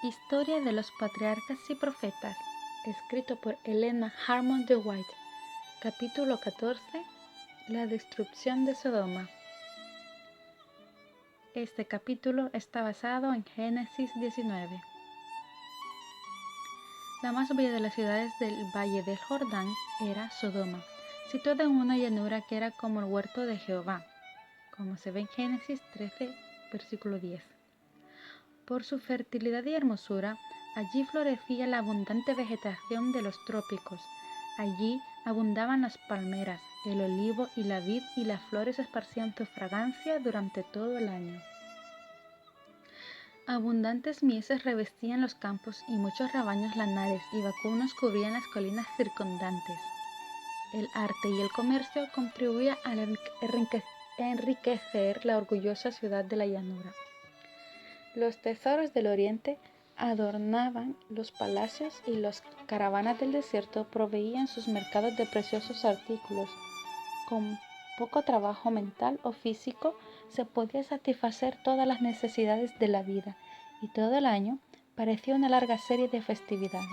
Historia de los Patriarcas y Profetas, escrito por Helena Harmon de White. Capítulo 14. La destrucción de Sodoma. Este capítulo está basado en Génesis 19. La más bella de las ciudades del Valle del Jordán era Sodoma, situada en una llanura que era como el huerto de Jehová, como se ve en Génesis 13, versículo 10. Por su fertilidad y hermosura, allí florecía la abundante vegetación de los trópicos. Allí abundaban las palmeras, el olivo y la vid, y las flores esparcían su fragancia durante todo el año. Abundantes mieses revestían los campos y muchos rebaños lanares y vacunos cubrían las colinas circundantes. El arte y el comercio contribuían a enriquecer la orgullosa ciudad de la llanura. Los tesoros del oriente adornaban los palacios y las caravanas del desierto proveían sus mercados de preciosos artículos. Con poco trabajo mental o físico se podía satisfacer todas las necesidades de la vida, y todo el año parecía una larga serie de festividades.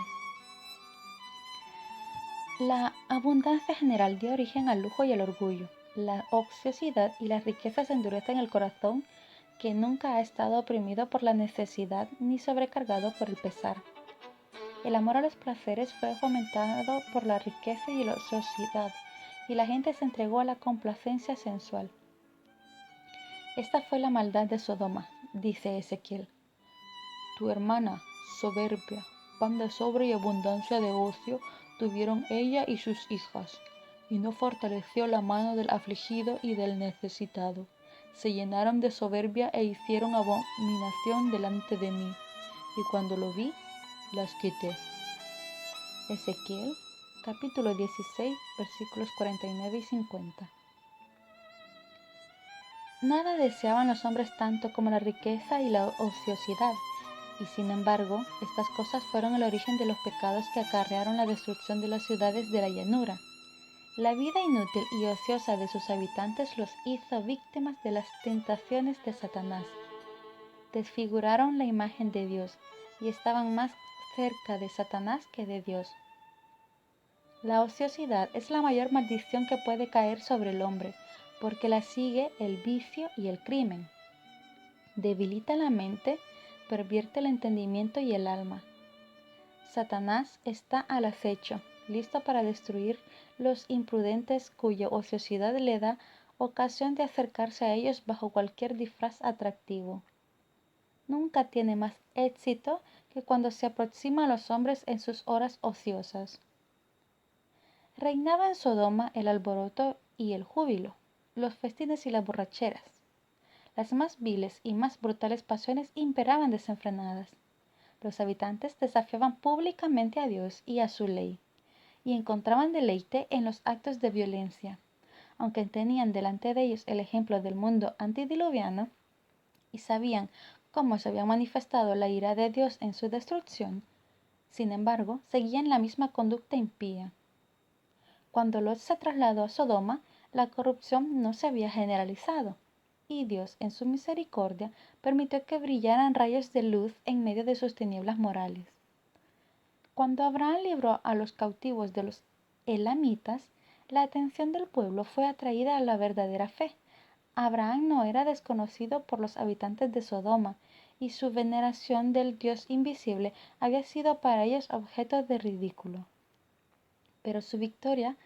La abundancia general dio origen al lujo y al orgullo. La ociosidad y las riquezas endurecen el corazón, que nunca ha estado oprimido por la necesidad ni sobrecargado por el pesar. El amor a los placeres fue fomentado por la riqueza y la ociosidad, y la gente se entregó a la complacencia sensual. Esta fue la maldad de Sodoma, dice Ezequiel. Tu hermana, soberbia, pan de sobra y abundancia de ocio tuvieron ella y sus hijas, y no fortaleció la mano del afligido y del necesitado. Se llenaron de soberbia e hicieron abominación delante de mí, y cuando lo vi, las quité. Ezequiel, capítulo 16, versículos 49 y 50. Nada deseaban los hombres tanto como la riqueza y la ociosidad, y sin embargo, estas cosas fueron el origen de los pecados que acarrearon la destrucción de las ciudades de la llanura. La vida inútil y ociosa de sus habitantes los hizo víctimas de las tentaciones de Satanás. Desfiguraron la imagen de Dios y estaban más cerca de Satanás que de Dios. La ociosidad es la mayor maldición que puede caer sobre el hombre, porque la sigue el vicio y el crimen. Debilita la mente, pervierte el entendimiento y el alma. Satanás está al acecho, listo para destruir los imprudentes cuya ociosidad le da ocasión de acercarse a ellos bajo cualquier disfraz atractivo. Nunca tiene más éxito que cuando se aproxima a los hombres en sus horas ociosas. Reinaba en Sodoma el alboroto y el júbilo, los festines y las borracheras. Las más viles y más brutales pasiones imperaban desenfrenadas. Los habitantes desafiaban públicamente a Dios y a su ley, y encontraban deleite en los actos de violencia. Aunque tenían delante de ellos el ejemplo del mundo antediluviano y sabían cómo se había manifestado la ira de Dios en su destrucción, sin embargo, seguían la misma conducta impía. Cuando Lot se trasladó a Sodoma, la corrupción no se había generalizado, y Dios, en su misericordia, permitió que brillaran rayos de luz en medio de sus tinieblas morales. Cuando Abraham libró a los cautivos de los elamitas, la atención del pueblo fue atraída a la verdadera fe. Abraham no era desconocido por los habitantes de Sodoma, y su veneración del Dios invisible había sido para ellos objeto de ridículo. Pero su victoria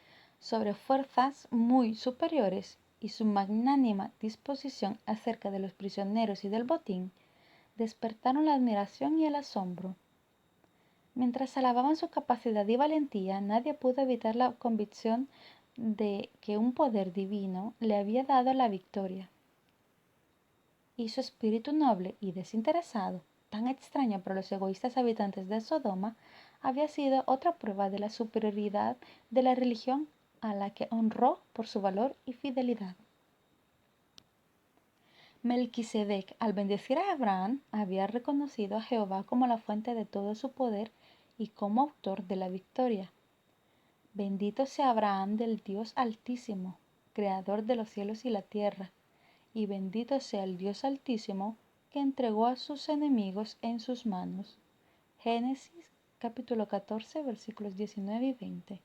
sobre fuerzas muy superiores y su magnánima disposición acerca de los prisioneros y del botín despertaron la admiración y el asombro. Mientras alababan su capacidad y valentía, nadie pudo evitar la convicción de que un poder divino le había dado la victoria. Y su espíritu noble y desinteresado, tan extraño para los egoístas habitantes de Sodoma, había sido otra prueba de la superioridad de la religión a la que honró por su valor y fidelidad. Melquisedec, al bendecir a Abraham, había reconocido a Jehová como la fuente de todo su poder y como autor de la victoria. Bendito sea Abraham del Dios Altísimo, creador de los cielos y la tierra, y bendito sea el Dios Altísimo que entregó a sus enemigos en sus manos. Génesis capítulo 14 versículos 19 y 20.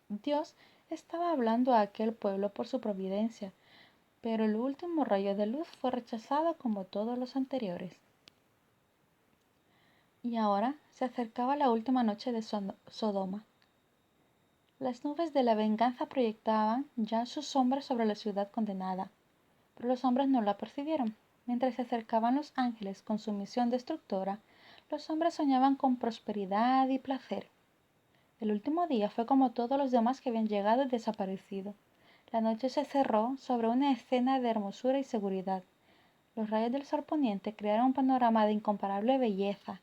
Dios estaba hablando a aquel pueblo por su providencia, pero el último rayo de luz fue rechazado como todos los anteriores. Y ahora se acercaba la última noche de Sodoma. Las nubes de la venganza proyectaban ya sus sombras sobre la ciudad condenada, pero los hombres no la percibieron. Mientras se acercaban los ángeles con su misión destructora, los hombres soñaban con prosperidad y placer. El último día fue como todos los demás que habían llegado y desaparecido. La noche se cerró sobre una escena de hermosura y seguridad. Los rayos del sol poniente crearon un panorama de incomparable belleza.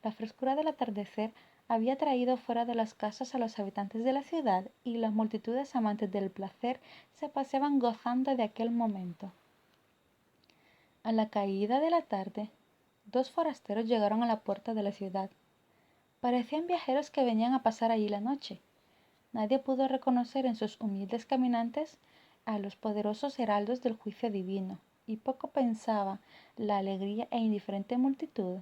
La frescura del atardecer había traído fuera de las casas a los habitantes de la ciudad y las multitudes amantes del placer se paseaban gozando de aquel momento. A la caída de la tarde, dos forasteros llegaron a la puerta de la ciudad. Parecían viajeros que venían a pasar allí la noche. Nadie pudo reconocer en sus humildes caminantes a los poderosos heraldos del juicio divino, y poco pensaba la alegría e indiferente multitud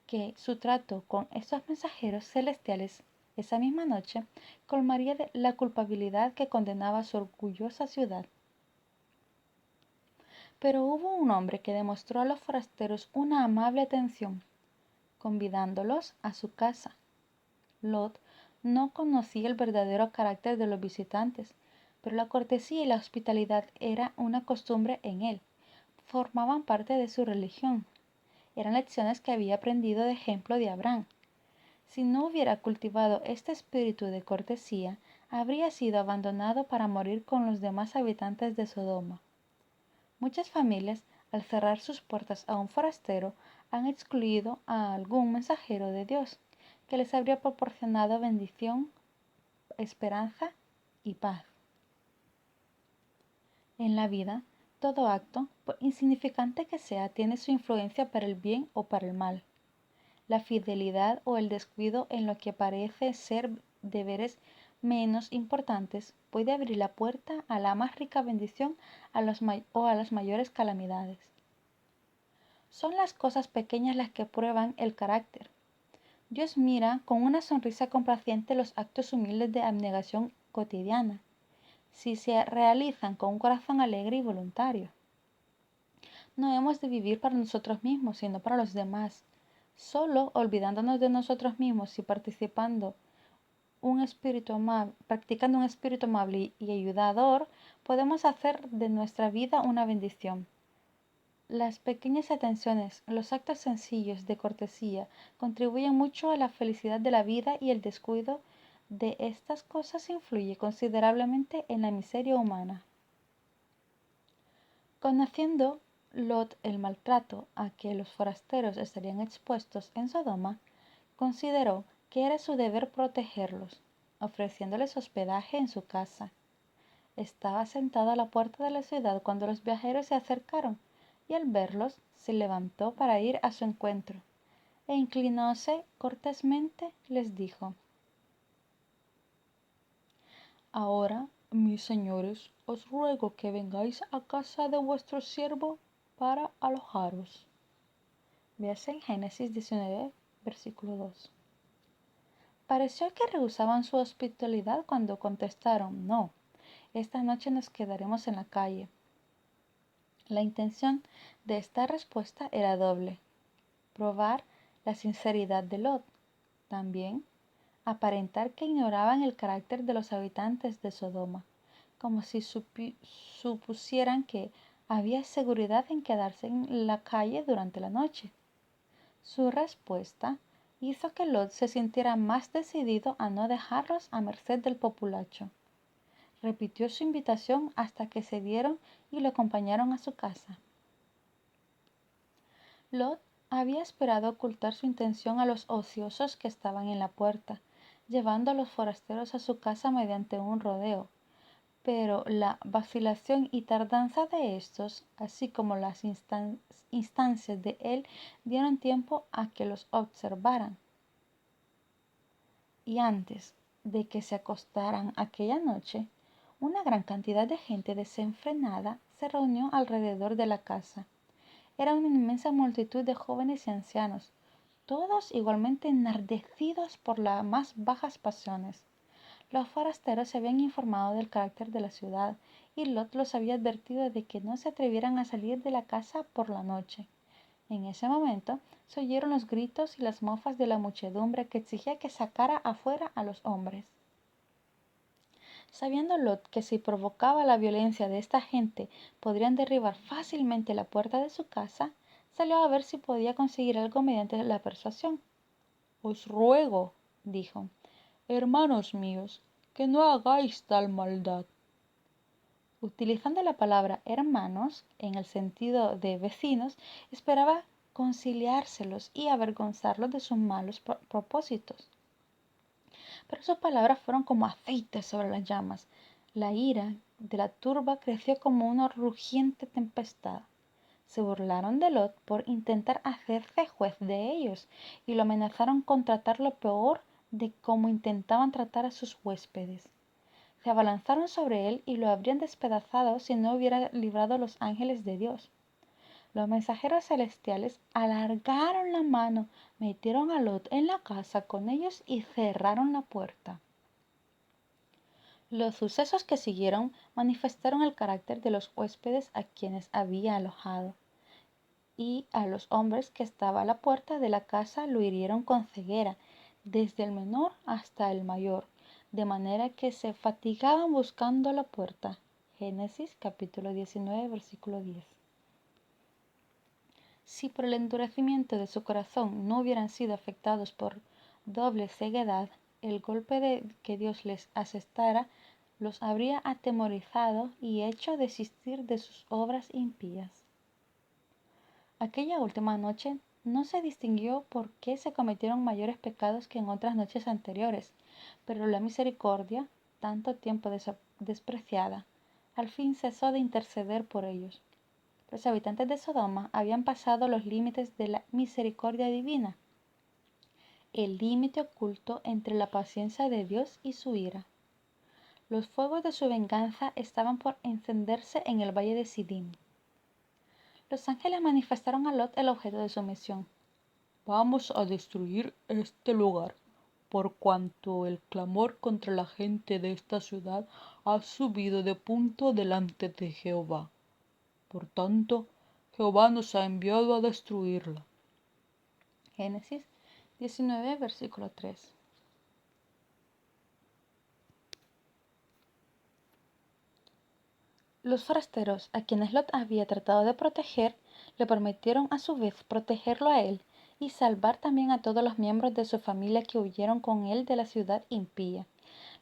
que su trato con estos mensajeros celestiales esa misma noche colmaría de la culpabilidad que condenaba a su orgullosa ciudad. Pero hubo un hombre que demostró a los forasteros una amable atención, convidándolos a su casa. Lot no conocía el verdadero carácter de los visitantes, pero la cortesía y la hospitalidad era una costumbre en él, formaban parte de su religión. Eran lecciones que había aprendido de ejemplo de Abraham. Si no hubiera cultivado este espíritu de cortesía, habría sido abandonado para morir con los demás habitantes de Sodoma. Muchas familias, al cerrar sus puertas a un forastero, han excluido a algún mensajero de Dios, que les habría proporcionado bendición, esperanza y paz. En la vida, todo acto, por insignificante que sea, tiene su influencia para el bien o para el mal. La fidelidad o el descuido en lo que parece ser deberes menos importantes puede abrir la puerta a la más rica bendición o a las mayores calamidades. Son las cosas pequeñas las que prueban el carácter. Dios mira con una sonrisa complaciente los actos humildes de abnegación cotidiana, si se realizan con un corazón alegre y voluntario. No hemos de vivir para nosotros mismos, sino para los demás. Solo olvidándonos de nosotros mismos y practicando un espíritu amable y ayudador, podemos hacer de nuestra vida una bendición. Las pequeñas atenciones, los actos sencillos de cortesía contribuyen mucho a la felicidad de la vida, y el descuido de estas cosas influye considerablemente en la miseria humana. Conociendo Lot el maltrato a que los forasteros estarían expuestos en Sodoma, consideró que era su deber protegerlos, ofreciéndoles hospedaje en su casa. Estaba sentado a la puerta de la ciudad cuando los viajeros se acercaron, y al verlos se levantó para ir a su encuentro, e inclinóse cortésmente les dijo: Ahora, mis señores, os ruego que vengáis a casa de vuestro siervo para alojaros. Véase en Génesis 19, versículo 2. Pareció que rehusaban su hospitalidad cuando contestaron: no, esta noche nos quedaremos en la calle. La intención de esta respuesta era doble: probar la sinceridad de Lot, también aparentar que ignoraban el carácter de los habitantes de Sodoma, como si supusieran que había seguridad en quedarse en la calle durante la noche. Su respuesta hizo que Lot se sintiera más decidido a no dejarlos a merced del populacho. Repitió su invitación hasta que cedieron y lo acompañaron a su casa. Lot había esperado ocultar su intención a los ociosos que estaban en la puerta, llevando a los forasteros a su casa mediante un rodeo. Pero la vacilación y tardanza de estos, así como las instancias de él, dieron tiempo a que los observaran. Y antes de que se acostaran aquella noche, una gran cantidad de gente desenfrenada se reunió alrededor de la casa. Era una inmensa multitud de jóvenes y ancianos, todos igualmente enardecidos por las más bajas pasiones. Los forasteros se habían informado del carácter de la ciudad, y Lot los había advertido de que no se atrevieran a salir de la casa por la noche. En ese momento se oyeron los gritos y las mofas de la muchedumbre que exigía que sacara afuera a los hombres. Sabiendo Lot que si provocaba la violencia de esta gente podrían derribar fácilmente la puerta de su casa, salió a ver si podía conseguir algo mediante la persuasión. «Os ruego», dijo, «hermanos míos, que no hagáis tal maldad». Utilizando la palabra hermanos en el sentido de vecinos, esperaba conciliárselos y avergonzarlos de sus malos propósitos. Pero sus palabras fueron como aceite sobre las llamas. La ira de la turba creció como una rugiente tempestad. Se burlaron de Lot por intentar hacerse juez de ellos y lo amenazaron con tratar lo peor de cómo intentaban tratar a sus huéspedes. Se abalanzaron sobre él y lo habrían despedazado si no hubiera librado a los ángeles de Dios. Los mensajeros celestiales alargaron la mano, metieron a Lot en la casa con ellos y cerraron la puerta. Los sucesos que siguieron manifestaron el carácter de los huéspedes a quienes había alojado, y a los hombres que estaban a la puerta de la casa lo hirieron con ceguera, desde el menor hasta el mayor, de manera que se fatigaban buscando la puerta. Génesis capítulo 19, versículo 10. Si por el endurecimiento de su corazón no hubieran sido afectados por doble ceguedad, el golpe que Dios les asestara los habría atemorizado y hecho desistir de sus obras impías. Aquella última noche no se distinguió por qué se cometieron mayores pecados que en otras noches anteriores, pero la misericordia, tanto tiempo despreciada, al fin cesó de interceder por ellos. Los habitantes de Sodoma habían pasado los límites de la misericordia divina, el límite oculto entre la paciencia de Dios y su ira. Los fuegos de su venganza estaban por encenderse en el valle de Sidim. Los ángeles manifestaron a Lot el objeto de su misión. «Vamos a destruir este lugar, por cuanto el clamor contra la gente de esta ciudad ha subido de punto delante de Jehová. Por tanto, Jehová nos ha enviado a destruirla». Génesis 19, versículo 3. Los forasteros, a quienes Lot había tratado de proteger, le prometieron a su vez protegerlo a él y salvar también a todos los miembros de su familia que huyeron con él de la ciudad impía.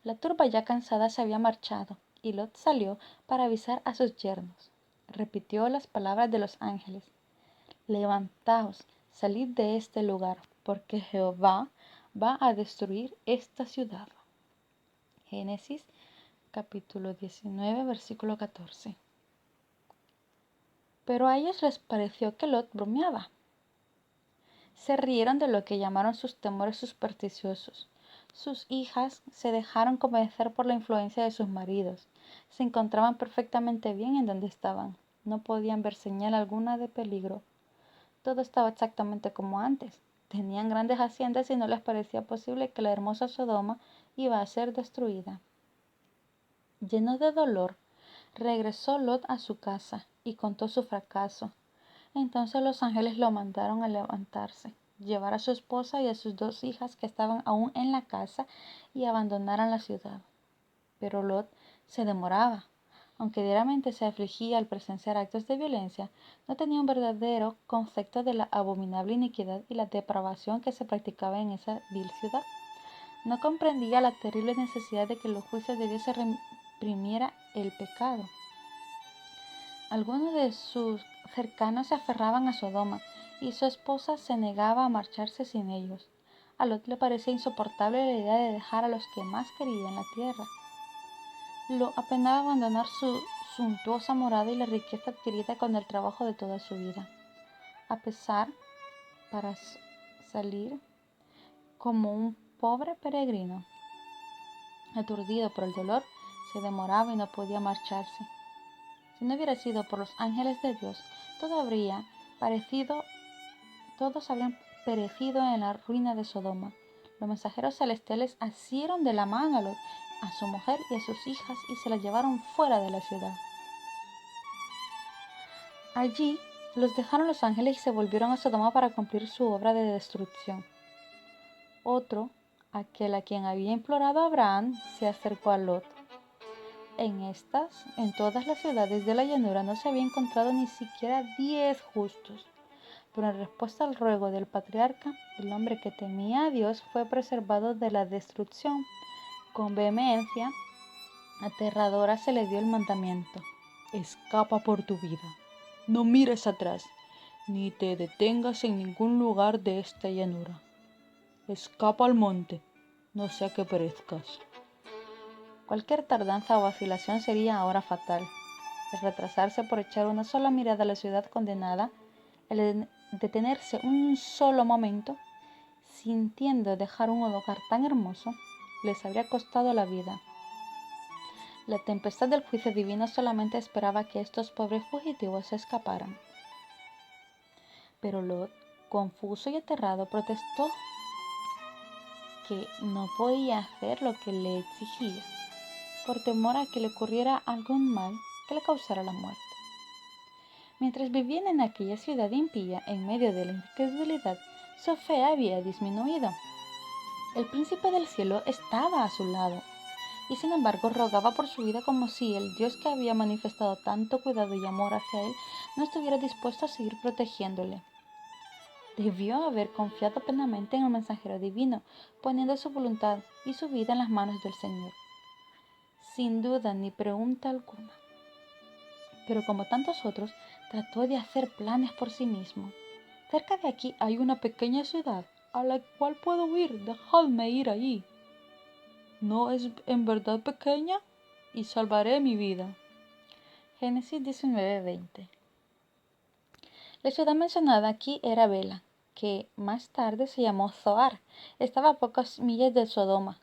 La turba ya cansada se había marchado, y Lot salió para avisar a sus yernos. Repitió las palabras de los ángeles: «Levantaos, salid de este lugar, porque Jehová va a destruir esta ciudad». Génesis capítulo 19, versículo 14. Pero a ellos les pareció que Lot bromeaba. Se rieron de lo que llamaron sus temores supersticiosos. Sus hijas se dejaron convencer por la influencia de sus maridos. Se encontraban perfectamente bien en donde estaban. No podían ver señal alguna de peligro. Todo estaba exactamente como antes. Tenían grandes haciendas y no les parecía posible que la hermosa Sodoma iba a ser destruida. Lleno de dolor, regresó Lot a su casa y contó su fracaso. Entonces los ángeles lo mandaron a levantarse, llevar a su esposa y a sus 2 hijas que estaban aún en la casa y abandonaran la ciudad. Pero Lot se demoraba. Aunque diariamente se afligía al presenciar actos de violencia, no tenía un verdadero concepto de la abominable iniquidad y la depravación que se practicaba en esa vil ciudad. No comprendía la terrible necesidad de que los juicios de Dios se reprimiera el pecado. Algunos de sus cercanos se aferraban a Sodoma y su esposa se negaba a marcharse sin ellos. A Lot le parecía insoportable la idea de dejar a los que más quería en la tierra. Lo apenaba abandonar su suntuosa morada y la riqueza adquirida con el trabajo de toda su vida. A pesar, para salir como un pobre peregrino, aturdido por el dolor, se demoraba y no podía marcharse. Si no hubiera sido por los ángeles de Dios, todos habrían perecido en la ruina de Sodoma. Los mensajeros celestiales asieron de la mano a Lot, a su mujer y a sus hijas y se las llevaron fuera de la ciudad. Allí los dejaron los ángeles y se volvieron a Sodoma para cumplir su obra de destrucción. Otro, aquel a quien había implorado Abraham, se acercó a Lot. En todas las ciudades de la llanura no se había encontrado ni siquiera 10 justos. Pero en respuesta al ruego del patriarca, el hombre que temía a Dios fue preservado de la destrucción. Con vehemencia aterradora se le dio el mandamiento: escapa por tu vida, no mires atrás, ni te detengas en ningún lugar de esta llanura. Escapa al monte, no sea que perezcas. Cualquier tardanza o vacilación sería ahora fatal. El retrasarse por echar una sola mirada a la ciudad condenada, el detenerse un solo momento, sintiendo dejar un hogar tan hermoso, les habría costado la vida. La tempestad del juicio divino solamente esperaba que estos pobres fugitivos se escaparan. Pero Lot, confuso y aterrado, protestó que no podía hacer lo que le exigía, por temor a que le ocurriera algún mal que le causara la muerte. Mientras vivían en aquella ciudad impía, en medio de la incredulidad, su fe había disminuido. El príncipe del cielo estaba a su lado, y sin embargo rogaba por su vida como si el Dios que había manifestado tanto cuidado y amor hacia él no estuviera dispuesto a seguir protegiéndole. Debió haber confiado plenamente en el mensajero divino, poniendo su voluntad y su vida en las manos del Señor, sin duda ni pregunta alguna. Pero como tantos otros, trató de hacer planes por sí mismo. Cerca de aquí hay una pequeña ciudad a la cual puedo ir, dejadme ir allí. ¿No es en verdad pequeña? Y salvaré mi vida. Génesis 19:20. La ciudad mencionada aquí era Bela, que más tarde se llamó Zoar. Estaba a pocas millas de Sodoma.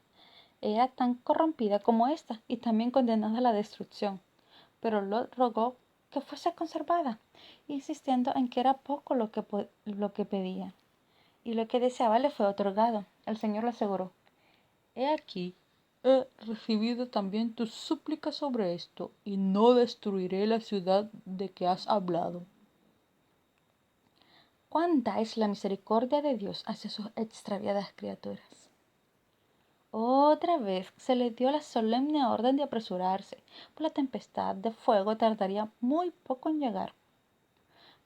Era tan corrompida como esta y también condenada a la destrucción. Pero Lot rogó que fuese conservada, insistiendo en que era poco lo que pedía, y lo que deseaba le fue otorgado. El Señor le aseguró: he aquí, he recibido también tus súplicas sobre esto, y no destruiré la ciudad de que has hablado. ¿Cuánta es la misericordia de Dios hacia sus extraviadas criaturas? Otra vez se le dio la solemne orden de apresurarse, pues la tempestad de fuego tardaría muy poco en llegar.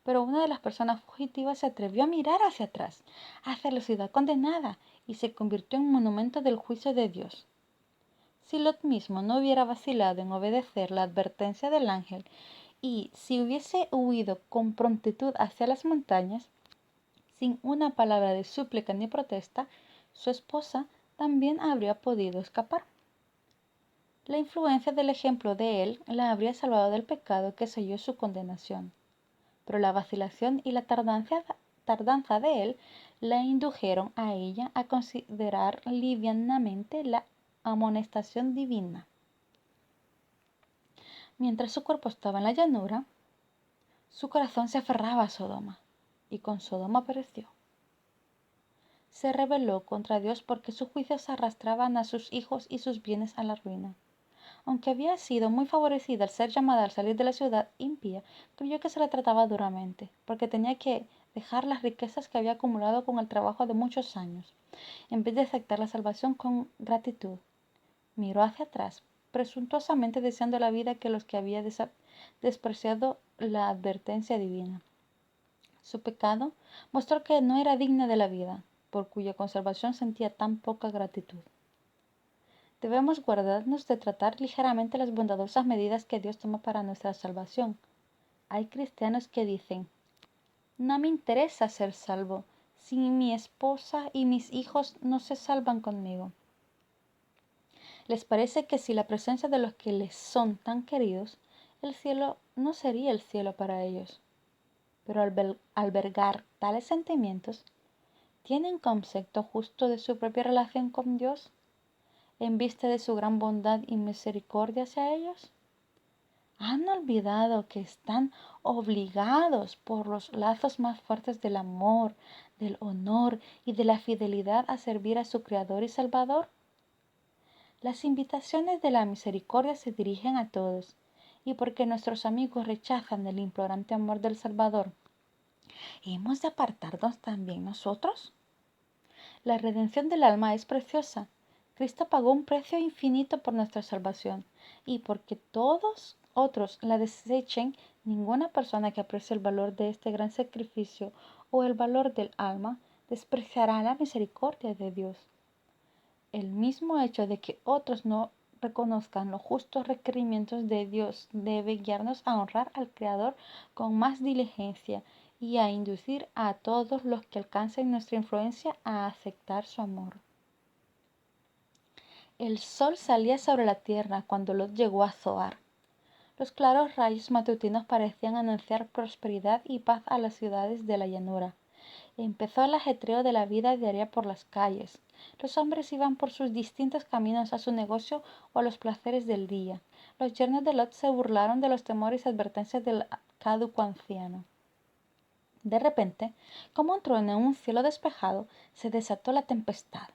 Pero una de las personas fugitivas se atrevió a mirar hacia atrás, hacia la ciudad condenada, y se convirtió en monumento del juicio de Dios. Si Lot mismo no hubiera vacilado en obedecer la advertencia del ángel, y si hubiese huido con prontitud hacia las montañas, sin una palabra de súplica ni protesta, su esposa también habría podido escapar. La influencia del ejemplo de él la habría salvado del pecado que selló su condenación, pero la vacilación y la tardanza de él la indujeron a ella a considerar livianamente la amonestación divina. Mientras su cuerpo estaba en la llanura, su corazón se aferraba a Sodoma, y con Sodoma pereció. Se rebeló contra Dios porque sus juicios arrastraban a sus hijos y sus bienes a la ruina. Aunque había sido muy favorecida al ser llamada al salir de la ciudad impía, creyó que se la trataba duramente, porque tenía que dejar las riquezas que había acumulado con el trabajo de muchos años, en vez de aceptar la salvación con gratitud. Miró hacia atrás, presuntuosamente deseando la vida que los que había despreciado la advertencia divina. Su pecado mostró que no era digna de la vida, por cuya conservación sentía tan poca gratitud. Debemos guardarnos de tratar ligeramente las bondadosas medidas que Dios toma para nuestra salvación. Hay cristianos que dicen: no me interesa ser salvo, si mi esposa y mis hijos no se salvan conmigo. Les parece que si la presencia de los que les son tan queridos, el cielo no sería el cielo para ellos. Pero al albergar tales sentimientos, ¿tienen concepto justo de su propia relación con Dios, en vista de su gran bondad y misericordia hacia ellos? Han olvidado que están obligados por los lazos más fuertes del amor, del honor y de la fidelidad a servir a su Creador y Salvador. Las invitaciones de la misericordia se dirigen a todos, y porque nuestros amigos rechazan el implorante amor del Salvador, ¿hemos de apartarnos también nosotros? La redención del alma es preciosa. Cristo pagó un precio infinito por nuestra salvación, y porque todos otros la desechen, ninguna persona que aprecie el valor de este gran sacrificio o el valor del alma despreciará la misericordia de Dios. El mismo hecho de que otros no reconozcan los justos requerimientos de Dios debe guiarnos a honrar al Creador con más diligencia y a inducir a todos los que alcancen nuestra influencia a aceptar su amor. El sol salía sobre la tierra cuando Lot llegó a Zoar. Los claros rayos matutinos parecían anunciar prosperidad y paz a las ciudades de la llanura. Empezó el ajetreo de la vida diaria por las calles. Los hombres iban por sus distintos caminos a su negocio o a los placeres del día. Los yernos de Lot se burlaron de los temores y advertencias del caduco anciano. De repente, como un trueno en un cielo despejado, se desató la tempestad.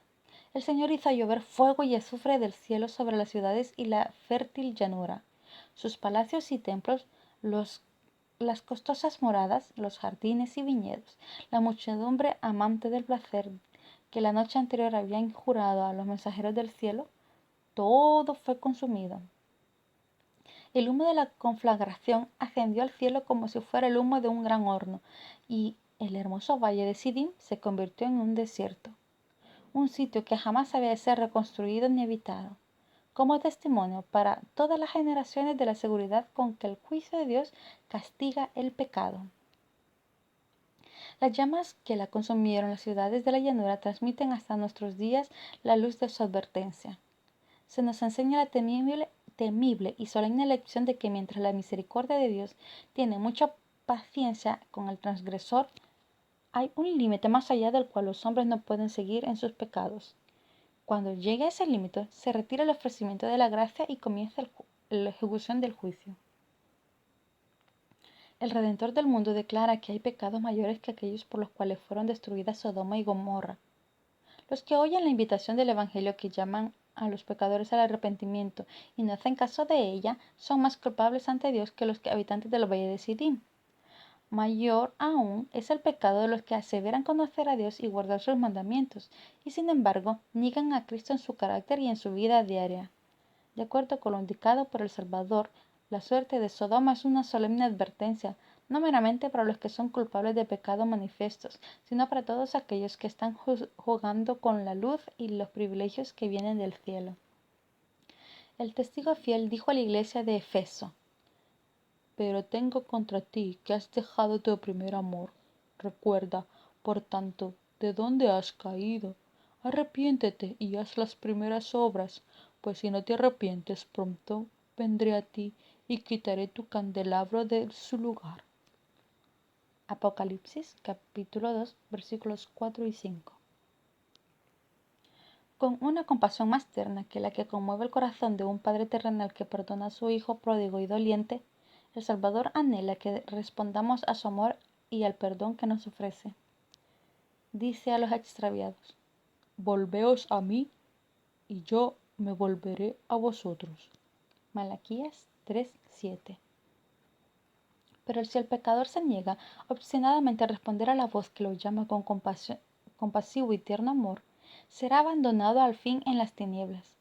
El Señor hizo llover fuego y azufre del cielo sobre las ciudades y la fértil llanura. Sus palacios y templos, las costosas moradas, los jardines y viñedos, la muchedumbre amante del placer que la noche anterior habían jurado a los mensajeros del cielo, todo fue consumido. El humo de la conflagración ascendió al cielo como si fuera el humo de un gran horno, y el hermoso valle de Siddim se convirtió en un desierto, un sitio que jamás había de ser reconstruido ni habitado, como testimonio para todas las generaciones de la seguridad con que el juicio de Dios castiga el pecado. Las llamas que la consumieron las ciudades de la llanura transmiten hasta nuestros días la luz de su advertencia. Se nos enseña la temible y solemne lección de que mientras la misericordia de Dios tiene mucha paciencia con el transgresor, hay un límite más allá del cual los hombres no pueden seguir en sus pecados. Cuando llegue a ese límite, se retira el ofrecimiento de la gracia y comienza la ejecución del juicio. El Redentor del mundo declara que hay pecados mayores que aquellos por los cuales fueron destruidas Sodoma y Gomorra. Los que oyen la invitación del Evangelio que llaman a los pecadores al arrepentimiento y no hacen caso de ella son más culpables ante Dios que los habitantes del valle de Siddim. Mayor aún es el pecado de los que aseveran conocer a Dios y guardar sus mandamientos, y sin embargo niegan a Cristo en su carácter y en su vida diaria. De acuerdo con lo indicado por el Salvador, la suerte de Sodoma es una solemne advertencia, no meramente para los que son culpables de pecados manifiestos, sino para todos aquellos que están jugando con la luz y los privilegios que vienen del cielo. El testigo fiel dijo a la iglesia de Efeso: pero tengo contra ti que has dejado tu primer amor. Recuerda, por tanto, de dónde has caído. Arrepiéntete y haz las primeras obras, pues si no te arrepientes pronto vendré a ti y quitaré tu candelabro de su lugar. Apocalipsis capítulo 2 versículos 4 y 5. Con una compasión más tierna que la que conmueve el corazón de un padre terrenal que perdona a su hijo pródigo y doliente, el Salvador anhela que respondamos a su amor y al perdón que nos ofrece. Dice a los extraviados: volveos a mí, y yo me volveré a vosotros. Malaquías 3:7. Pero si el pecador se niega obstinadamente a responder a la voz que lo llama con compasivo y tierno amor, será abandonado al fin en las tinieblas.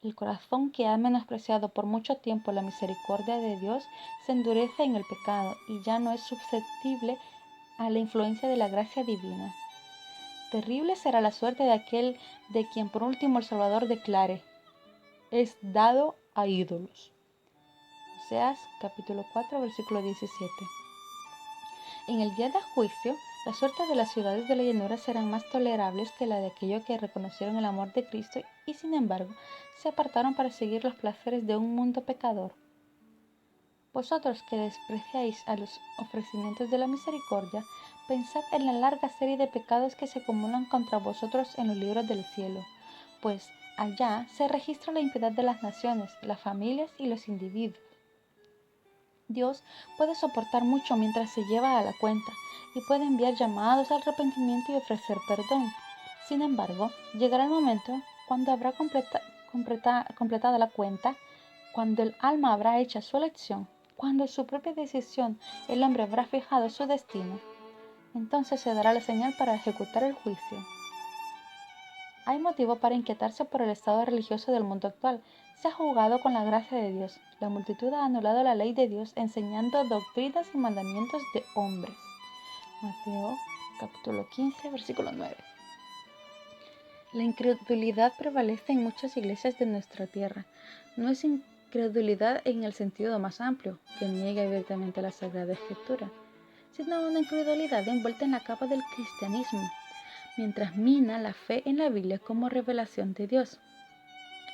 El corazón que ha menospreciado por mucho tiempo la misericordia de Dios se endurece en el pecado y ya no es susceptible a la influencia de la gracia divina. Terrible será la suerte de aquel de quien por último el Salvador declare: es dado a ídolos. Oseas capítulo 4 versículo 17. En el día de juicio, la suerte de las ciudades de la llanura serán más tolerables que la de aquellos que reconocieron el amor de Cristo y sin embargo se apartaron para seguir los placeres de un mundo pecador. Vosotros que despreciáis a los ofrecimientos de la misericordia, pensad en la larga serie de pecados que se acumulan contra vosotros en los libros del cielo, pues allá se registra la impiedad de las naciones, las familias y los individuos. Dios puede soportar mucho mientras se lleva a la cuenta y puede enviar llamados al arrepentimiento y ofrecer perdón. Sin embargo, llegará el momento cuando habrá completado la cuenta, cuando el alma habrá hecho su elección, cuando su propia decisión el hombre habrá fijado su destino. Entonces se dará la señal para ejecutar el juicio. Hay motivo para inquietarse por el estado religioso del mundo actual. Se ha jugado con la gracia de Dios. La multitud ha anulado la ley de Dios enseñando doctrinas y mandamientos de hombres. Mateo capítulo 15, versículo 9. La incredulidad prevalece en muchas iglesias de nuestra tierra. No es incredulidad en el sentido más amplio, que niegue abiertamente la Sagrada Escritura, sino una incredulidad envuelta en la capa del cristianismo, mientras mina la fe en la Biblia como revelación de Dios.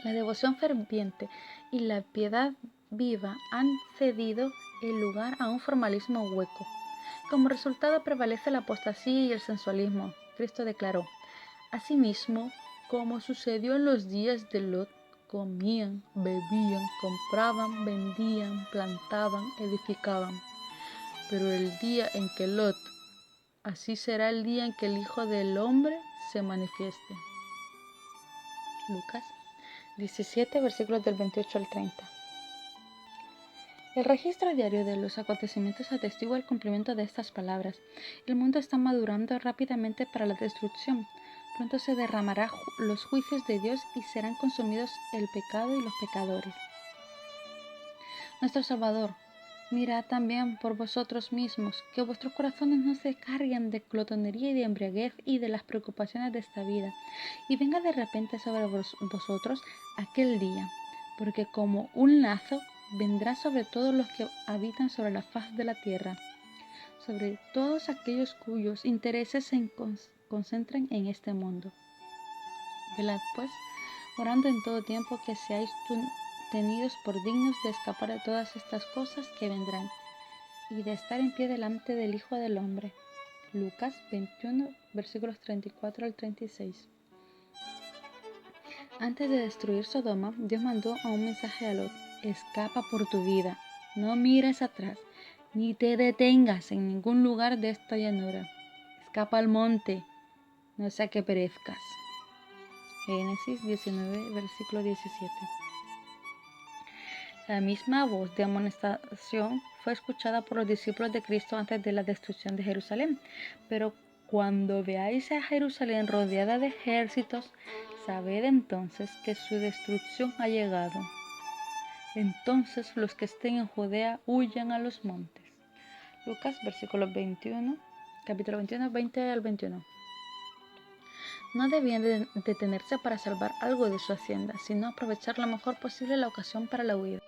La devoción ferviente y la piedad viva han cedido el lugar a un formalismo hueco. Como resultado prevalece la apostasía y el sensualismo. Cristo declaró: asimismo, como sucedió en los días de Lot, comían, bebían, compraban, vendían, plantaban, edificaban. Pero el día en que Lot, así será el día en que el Hijo del Hombre se manifieste. Lucas 17, versículos del 28 al 30. El registro diario de los acontecimientos atestigua el cumplimiento de estas palabras. El mundo está madurando rápidamente para la destrucción. Pronto se derramarán los juicios de Dios y serán consumidos el pecado y los pecadores. Nuestro Salvador, mirad también por vosotros mismos, que vuestros corazones no se carguen de glotonería y de embriaguez y de las preocupaciones de esta vida, y venga de repente sobre vosotros aquel día, porque como un lazo vendrá sobre todos los que habitan sobre la faz de la tierra, sobre todos aquellos cuyos intereses se concentran en este mundo. Velad pues, orando en todo tiempo, que seáis tenidos por dignos de escapar de todas estas cosas que vendrán, y de estar en pie delante del Hijo del Hombre. Lucas 21, versículos 34 al 36. Antes de destruir Sodoma, Dios mandó a un mensaje a Lot: escapa por tu vida, no mires atrás, ni te detengas en ningún lugar de esta llanura. Escapa al monte, no sea que perezcas. Génesis 19, versículo 17. La misma voz de amonestación fue escuchada por los discípulos de Cristo antes de la destrucción de Jerusalén. Pero cuando veáis a Jerusalén rodeada de ejércitos, sabed entonces que su destrucción ha llegado. Entonces los que estén en Judea huyan a los montes. Lucas, capítulo 21, 20 al 21. No debían detenerse para salvar algo de su hacienda, sino aprovechar lo mejor posible la ocasión para la huida.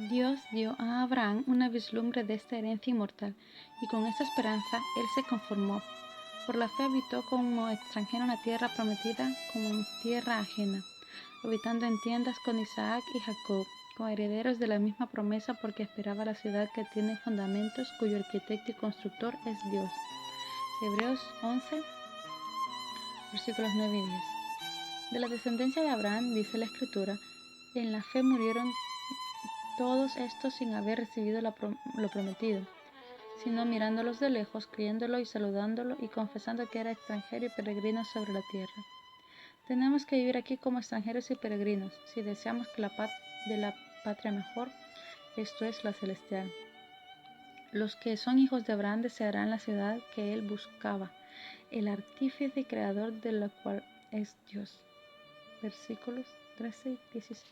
Dios dio a Abraham una vislumbre de esta herencia inmortal, y con esta esperanza él se conformó. Por la fe habitó como extranjero en la tierra prometida, como en tierra ajena, habitando en tiendas con Isaac y Jacob, como herederos de la misma promesa, porque esperaba la ciudad que tiene fundamentos, cuyo arquitecto y constructor es Dios. Hebreos 11, versículos 9 y 10. De la descendencia de Abraham, dice la Escritura, en la fe murieron todos estos sin haber recibido lo prometido, sino mirándolos de lejos, creyéndolo y saludándolo y confesando que era extranjero y peregrino sobre la tierra. Tenemos que vivir aquí como extranjeros y peregrinos, si deseamos que la paz de la patria mejor, esto es la celestial. Los que son hijos de Abraham desearán la ciudad que él buscaba, el artífice y creador de la cual es Dios. Versículos 13 y 16.